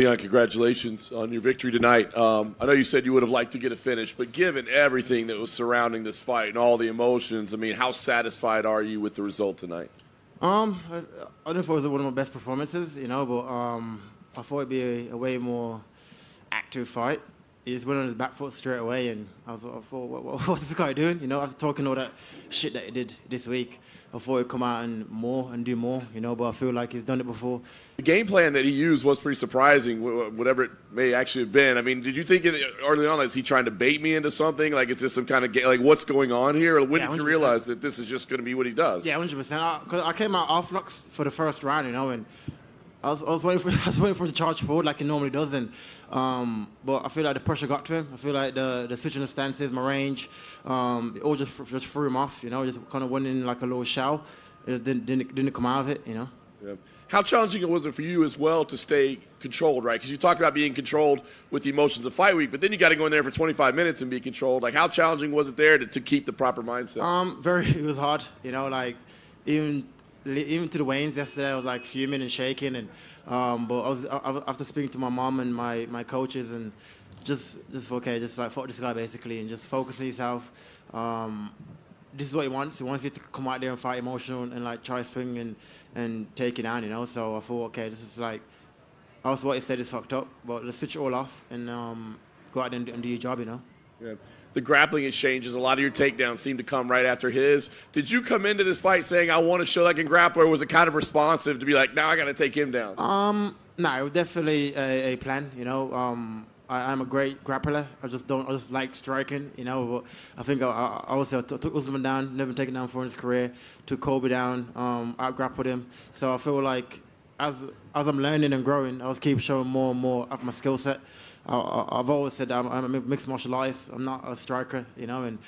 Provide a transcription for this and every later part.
Yeah, congratulations on your victory tonight. I know you said you would have liked to get a finish, but given everything that was surrounding this fight and all the emotions, I mean, how satisfied are you with the result tonight? I don't know if it was one of my best performances, but I thought it'd be a way more active fight. He just went on his back foot straight away, and I thought, what's this guy doing? After talking all that shit that he did this week, I thought he'd come out and do more, but I feel like he's done it before. The game plan that he used was pretty surprising, whatever it may actually have been. I mean, did you think early on, is he trying to bait me into something? Like, is this some kind of game? Like, what's going on here? Or when did you realize that this is just going to be what he does? Yeah, 100%. Because I came out orthodox for the first round, and I was waiting for him to charge forward like he normally does, but I feel like the pressure got to him. I feel like the switching of stances, my range, it all just threw him off. Just kind of went in like a little shell. It didn't come out of it. Yeah. How challenging was it for you as well to stay controlled, right? Because you talked about being controlled with the emotions of fight week, but then you got to go in there for 25 minutes and be controlled. Like, how challenging was it there to keep the proper mindset? It was hard. Like even to the weigh-ins yesterday, I was like fuming and shaking, and but I was after speaking to my mom and my coaches, and just like fuck this guy basically, and just focus on yourself. This is what he wants. He wants you to come out there and fight emotional and like try swing and take it down, So I thought, okay, this is like, also what he said is fucked up, but let's switch it all off and go out there and do your job, Yeah. The grappling exchanges, a lot of your takedowns seem to come right after his. Did you come into this fight saying, I want to show that I can grapple, or was it kind of responsive to be like, now I got to take him down? No, it was definitely a plan, I'm a great grappler. I just like striking, But I think I took Usman down, never taken down before in his career. Took Colby down, out grappled him. So I feel like as I'm learning and growing, I was keep showing more and more of my skill set. I've always said that I'm a mixed martial artist. I'm not a striker, And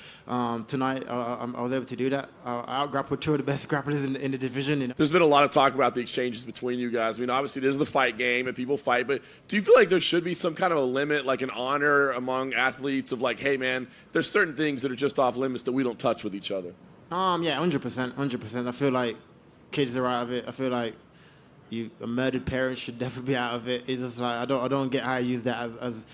tonight I was able to do that. I out-grappled two of the best grapplers in the division. There's been a lot of talk about the exchanges between you guys. I mean, obviously it is the fight game and people fight, but do you feel like there should be some kind of a limit, like an honor among athletes of like, hey man, there's certain things that are just off limits that we don't touch with each other? Yeah, 100%. I feel like kids are out of it. I feel like a murdered parent should definitely be out of it. It's just like I don't get how I use that as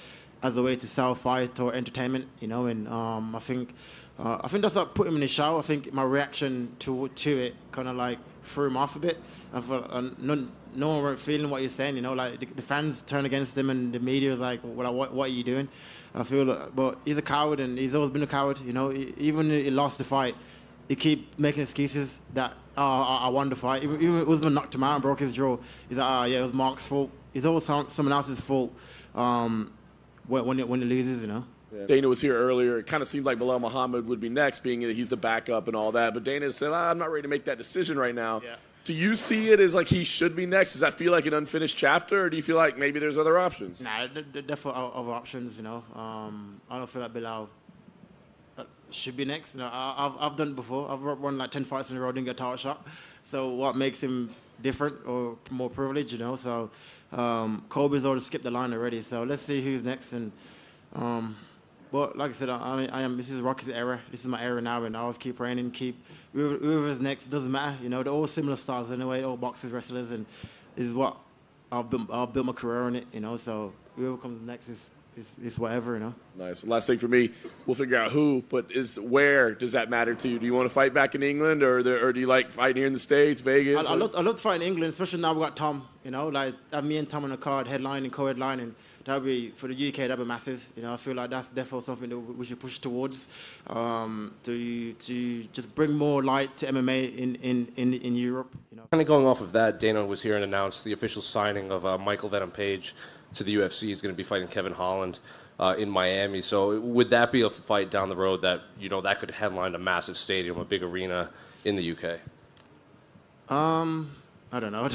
a way to sell fight or entertainment, And I think that's like put him in the shower. I think my reaction to it kind of like threw him off a bit. I felt no one weren't feeling what you're saying, Like the fans turn against him and the media was like, well, what are you doing? I feel like, but he's a coward and he's always been a coward, Even when he lost the fight, he keep making excuses that I won the fight. Even Usman knocked him out and broke his jaw. He's like, yeah, it was Mark's fault. It's always someone else's fault when he loses, Yeah. Dana was here earlier. It kind of seemed like Belal Muhammad would be next, being that he's the backup and all that. But Dana said, I'm not ready to make that decision right now. Yeah. Do you see it as like he should be next? Does that feel like an unfinished chapter, or do you feel like maybe there's other options? Nah, there definitely other options, I don't feel like Belal should be next. I've done it before. I've won like 10 fights in a row, didn't get a title shot. So what makes him different or more privileged, So Colby's already skipped the line already. So let's see who's next. And but like I said, I am. This is Rocky's era. This is my era now, and I always keep training, whoever's next. Doesn't matter, They're all similar styles anyway. All boxers, wrestlers, and this is what I'll build my career on it, So whoever comes next is whatever, Nice. Last thing for me, we'll figure out who, but where does that matter to you? Do you want to fight back in England, or do you like fighting here in the States, Vegas? I love to fight in England, especially now we got Tom. Like have me and Tom on the card, headlining, co-headlining. That'd be for the UK. That'd be massive. I feel like that's definitely something that we should push towards to just bring more light to MMA in Europe. Kind of going off of that, Dana was here and announced the official signing of Michael Venom Page to the UFC. He's going to be fighting Kevin Holland in Miami. So would that be a fight down the road that that could headline a massive stadium, a big arena in the UK? I don't know.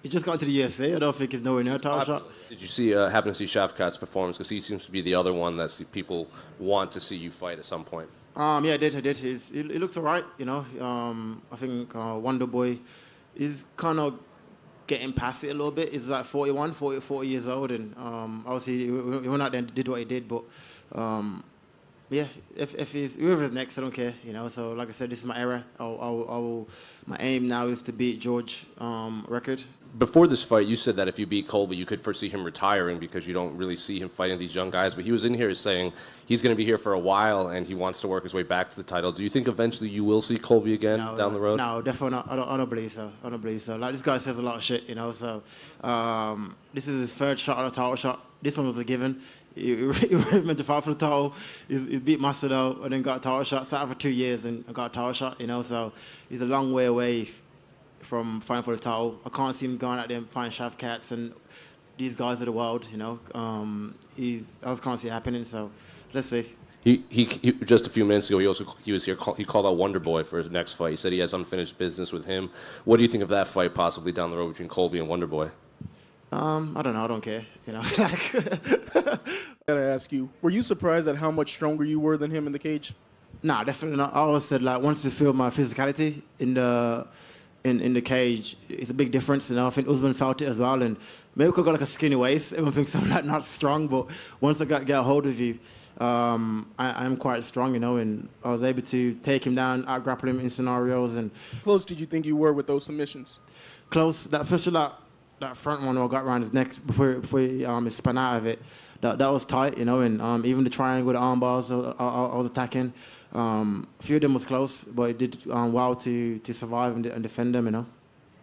He just got to the UFC. I don't think he's nowhere near a title shot. Did you happen to see Shavkat's performance? Because he seems to be the other one that people want to see you fight at some point. Yeah, I did. He looked all right, I think Wonderboy is kind of getting past it a little bit. He's like 40 years old, and obviously he went out there and did what he did, but Yeah, if he's whoever's next, I don't care. So like I said, this is my era. My aim now is to beat George record. Before this fight, you said that if you beat Colby, you could foresee him retiring because you don't really see him fighting these young guys. But he was in here saying he's going to be here for a while and he wants to work his way back to the title. Do you think eventually you will see Colby again down the road? No, definitely not. I don't believe so. I don't believe so. Like, this guy says a lot of shit, So this is his third shot at a title shot. This one was a given. He meant to fight for the title. He beat Macedo and then got a title shot. Sat out for 2 years and got a title shot, So he's a long way away from fighting for the title. I can't see him going out there and fighting Shavkats and these guys of the world, I just can't see it happening, so let's see. He just a few minutes ago, he was here. He called out Wonderboy for his next fight. He said he has unfinished business with him. What do you think of that fight possibly down the road between Colby and Wonderboy? I don't know. I don't care, I gotta ask you, were you surprised at how much stronger you were than him in the cage? Nah, definitely not. I always said, like, once you feel my physicality in the cage, it's a big difference. I think Usman felt it as well. And maybe I got like a skinny waist. Everyone thinks I'm like not strong, but once I get a hold of you, I am quite strong, and I was able to take him down, out-grapple him in scenarios. And close did you think you were with those submissions? Close, especially that front one where I got around his neck before he spun out of it. That was tight, and even the triangle, the arm bars I was attacking. A few of them was close, but it did well to survive and defend them,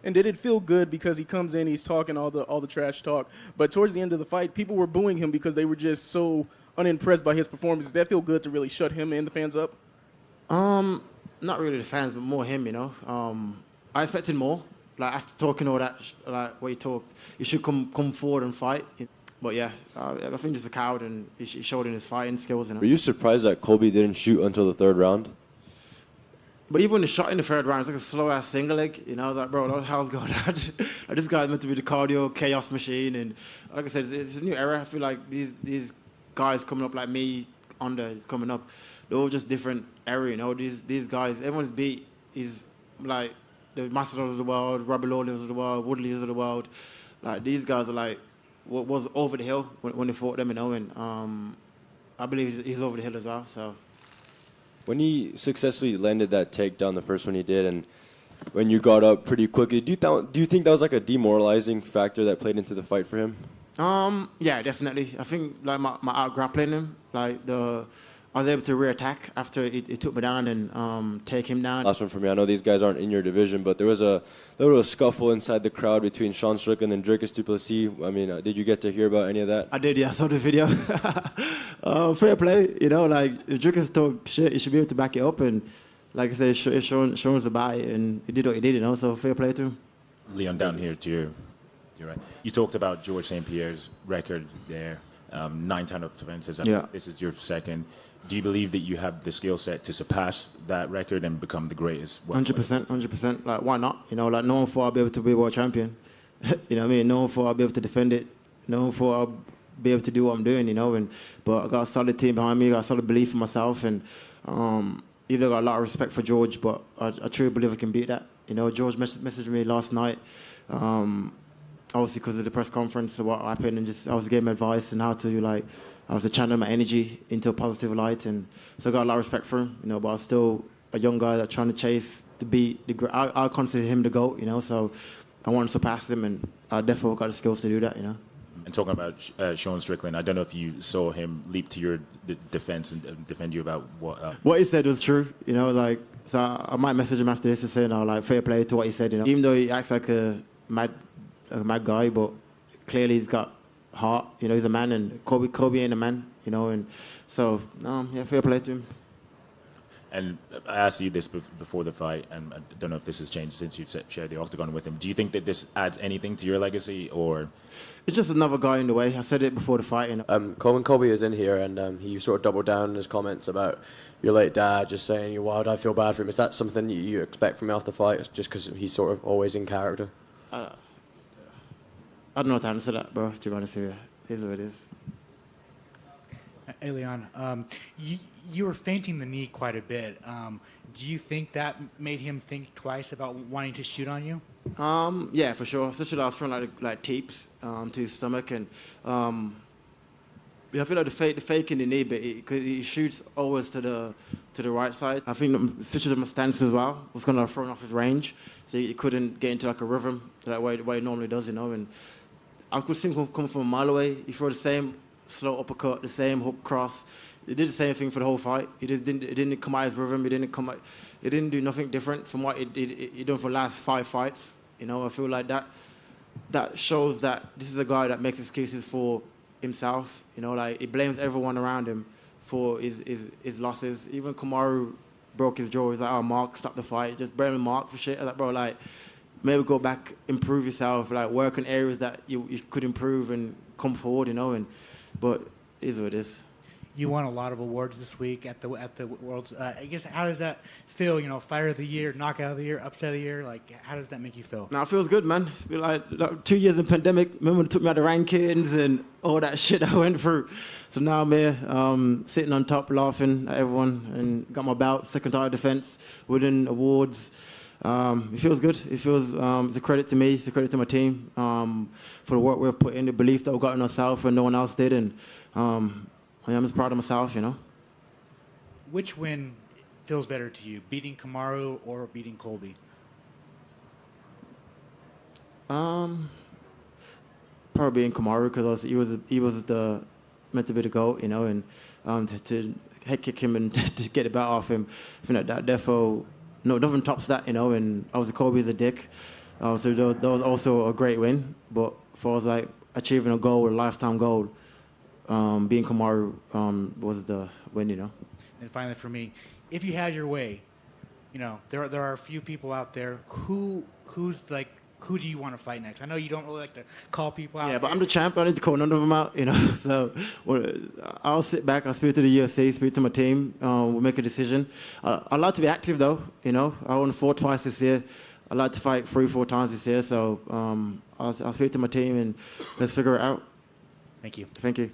And did it feel good because he comes in, he's talking all the trash talk, but towards the end of the fight, people were booing him because they were just so unimpressed by his performance? Does that feel good to really shut him and the fans up? Not really the fans, but more him, I expected more. Like, after talking all that, like what he talked, he should come forward and fight. But yeah, I think just a coward, and he showed in his fighting skills. Were you surprised that Colby didn't shoot until the third round? But even when he shot in the third round, it's like a slow-ass single leg. I was like, bro, what the hell's going on? Like, this guy's meant to be the cardio chaos machine. And like I said, it's a new era. I feel like these guys coming up like me, coming up, they're all just different era, These guys, everyone's beat is like the Macedos of the world, Robbie Lawlers of the world, Woodleys of the world. Like, these guys are like, what was over the hill when they fought them, and I believe he's over the hill as well. So, when he successfully landed that takedown, the first one he did, and when you got up pretty quickly, do you think that was like a demoralizing factor that played into the fight for him? Yeah, definitely. I think like my out grappling him, I was able to rear-attack after he took me down and take him down. Last one for me. I know these guys aren't in your division, but there was a little scuffle inside the crowd between Sean Strickland and Dricus du Plessis. I mean, did you get to hear about any of that? I did, yeah. I saw the video. Fair play, like, if Dricus talk shit, he should be able to back it up. And like I said, Sean's a buy, and he did what he did, so fair play to him. Leon, down here to your right. You talked about George St. Pierre's record there, 9 title defenses. Yeah. This is your second. Do you believe that you have the skill set to surpass that record and become the greatest? 100%. Like, why not? Like, no one thought I'll be able to be world champion. You know what I mean? No one thought I'll be able to defend it. No one thought I'll be able to do what I'm doing, But I got a solid team behind me. I got a solid belief in myself. And even got a lot of respect for George, but I truly believe I can beat that. George messaged me last night, obviously because of the press conference, what happened, and just I was giving him advice and how to, I was to channel my energy into a positive light, and so I got a lot of respect for him, but I was still a young guy that's trying to chase to be I consider him the GOAT, so I want to surpass him, and I definitely got the skills to do that, And talking about Sean Strickland, I don't know if you saw him leap to your defense and defend you about what. What he said was true, so I might message him after this to say, fair play to what he said, Even though he acts like a mad guy, but clearly he's got heart, he's a man, and Kobe ain't a man, and so, fair play to him. And I asked you this before the fight, and I don't know if this has changed since you've shared the octagon with him. Do you think that this adds anything to your legacy, or? It's just another guy in the way. I said it before the fight. When Colby was in here, and he sort of doubled down in his comments about your late dad, just saying, "Wow, I feel bad for him." Is that something you expect from him after the fight, just because he's sort of always in character? I don't know what to answer that, bro, to be honest with you. It is what it is. Hey, Leon, you were feinting the knee quite a bit. Do you think that made him think twice about wanting to shoot on you? Yeah, for sure. Especially I was throwing like teeps to his stomach, and Yeah, I feel like the fake in the knee, but because he shoots always to the right side. I think the switches of my stance as well was kind of thrown off his range, so he couldn't get into like a rhythm that way he normally does, you know. And I could see him come from a mile away. He threw the same slow uppercut, the same hook cross. He did the same thing for the whole fight. He didn't come out his rhythm. He didn't do nothing different from what he done for the last 5 fights. You know, I feel like that shows that this is a guy that makes excuses for himself. You know, like he blames everyone around him for his losses. Even Kamaru broke his jaw. He's like, "Oh, Mark, stop the fight." Just blaming Mark for shit. I was like, bro, like maybe go back, improve yourself, like work on areas that you could improve and come forward. You know, but it is what it is. You won a lot of awards this week at the Worlds. I guess, how does that feel? You know, Fighter of the Year, Knockout of the Year, Upset of the Year. Like, how does that make you feel? Now it feels good, man. It's been like 2 years in pandemic. Remember when it took me out the rankings and all that shit I went through. So now I'm here, sitting on top, laughing at everyone, and got my bout, second title defense, winning awards. It feels good. It feels it's a credit to me. It's a credit to my team for the work we've put in, the belief that we got in ourselves and no one else did, and I'm just proud of myself, you know. Which win feels better to you, beating Kamaru or beating Colby? Probably beating Kamaru because he was meant to be the GOAT, you know, and to head kick him and to get the bat off him, I think that defo, nothing tops that, you know. And obviously Colby's a dick, so that was also a great win. But for us, like achieving a goal, a lifetime goal. Being Kamaru was the win, you know. And finally, for me, if you had your way, you know, there are a few people out there who do you want to fight next? I know you don't really like to call people out. Yeah, but I'm the champ. I need to call none of them out, you know. So I'll sit back. I'll speak to the UFC, speak to my team. We'll make a decision. I'd like to be active though, you know. I won 4 twice this year. I'd like to fight 3-4 times this year. So I'll speak to my team and let's figure it out. Thank you. Thank you.